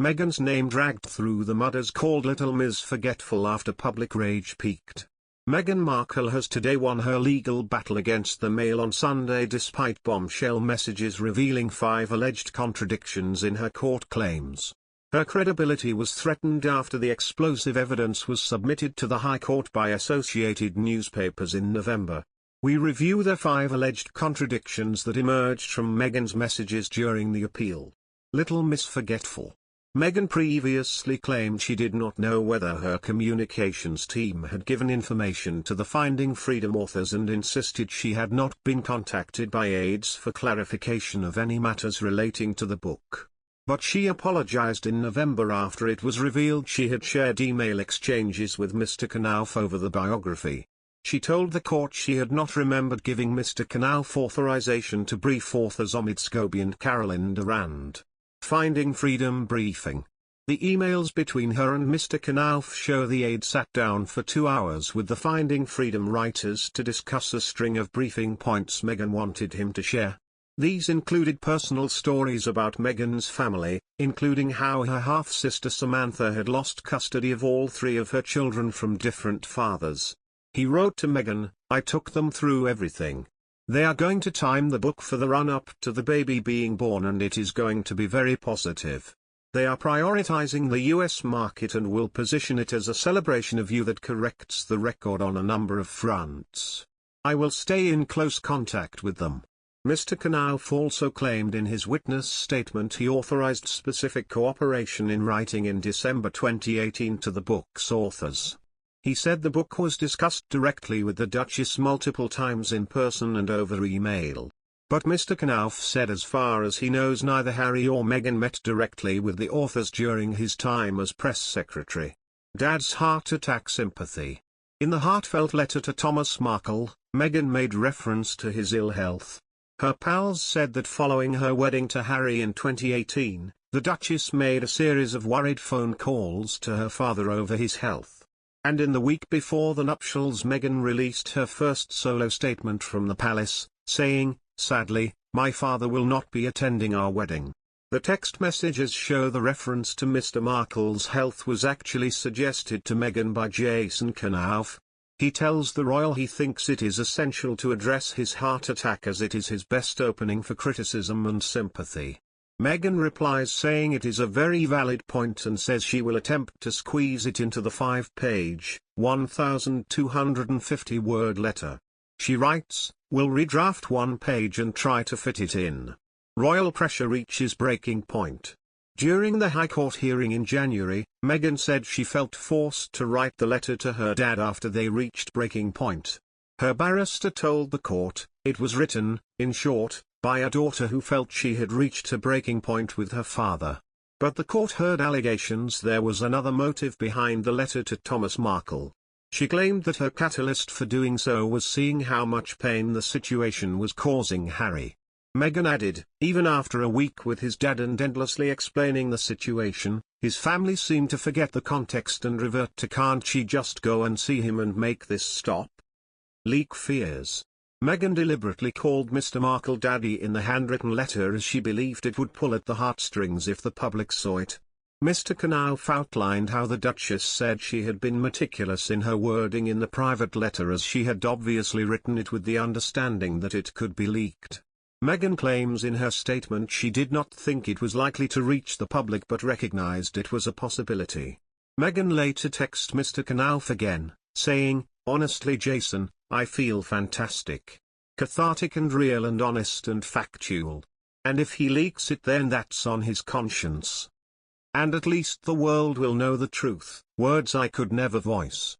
Meghan's name dragged through the mud as called Little Ms. Forgetful after public rage peaked. Meghan Markle has today won her legal battle against the Mail on Sunday despite bombshell messages revealing 5 alleged contradictions in her court claims. Her credibility was threatened after the explosive evidence was submitted to the High Court by Associated Newspapers in November. We review the 5 alleged contradictions that emerged from Meghan's messages during the appeal. Little Miss Forgetful. Meghan previously claimed she did not know whether her communications team had given information to the Finding Freedom authors and insisted she had not been contacted by aides for clarification of any matters relating to the book. But she apologized in November after it was revealed she had shared email exchanges with Mr. Knauf over the biography. She told the court she had not remembered giving Mr. Knauf authorization to brief authors Omid Scobie and Carolyn Durand. Finding Freedom briefing. The emails between her and Mr. Knauf show the aide sat down for 2 hours with the Finding Freedom writers to discuss a string of briefing points Meghan wanted him to share. These included personal stories about Meghan's family, including how her half-sister Samantha had lost custody of all 3 of her children from different fathers. He wrote to Meghan, "I took them through everything. They are going to time the book for the run-up to the baby being born and it is going to be very positive. They are prioritizing the US market and will position it as a celebration of you that corrects the record on a number of fronts. I will stay in close contact with them." Mr. Knauf also claimed in his witness statement he authorized specific cooperation in writing in December 2018 to the book's authors. He said the book was discussed directly with the Duchess multiple times in person and over email. But Mr. Knauf said as far as he knows neither Harry or Meghan met directly with the authors during his time as press secretary. Dad's heart attack sympathy. In the heartfelt letter to Thomas Markle, Meghan made reference to his ill health. Her pals said that following her wedding to Harry in 2018, the Duchess made a series of worried phone calls to her father over his health. And in the week before the nuptials Meghan released her first solo statement from the palace, saying, "Sadly, my father will not be attending our wedding." The text messages show the reference to Mr. Markle's health was actually suggested to Meghan by Jason Knauf. He tells the royal he thinks it is essential to address his heart attack as it is his best opening for criticism and sympathy. Meghan replies saying it is a very valid point and says she will attempt to squeeze it into the 5-page, 1,250-word letter. She writes, "We'll redraft 1 page and try to fit it in." Royal pressure reaches breaking point. During the High Court hearing in January, Meghan said she felt forced to write the letter to her dad after they reached breaking point. Her barrister told the court, it was written, in short, by a daughter who felt she had reached a breaking point with her father. But the court heard allegations there was another motive behind the letter to Thomas Markle. She claimed that her catalyst for doing so was seeing how much pain the situation was causing Harry. Meghan added, even after a week with his dad and endlessly explaining the situation, his family seemed to forget the context and revert to "Can't she just go and see him and make this stop?" Leak fears. Meghan deliberately called Mr. Markle Daddy in the handwritten letter as she believed it would pull at the heartstrings if the public saw it. Mr. Knauf outlined how the Duchess said she had been meticulous in her wording in the private letter as she had obviously written it with the understanding that it could be leaked. Meghan claims in her statement she did not think it was likely to reach the public but recognized it was a possibility. Meghan later texted Mr. Knauf again, saying, "Honestly Jason, I feel fantastic. Cathartic and real and honest and factual. And if he leaks it then that's on his conscience. And at least the world will know the truth, words I could never voice."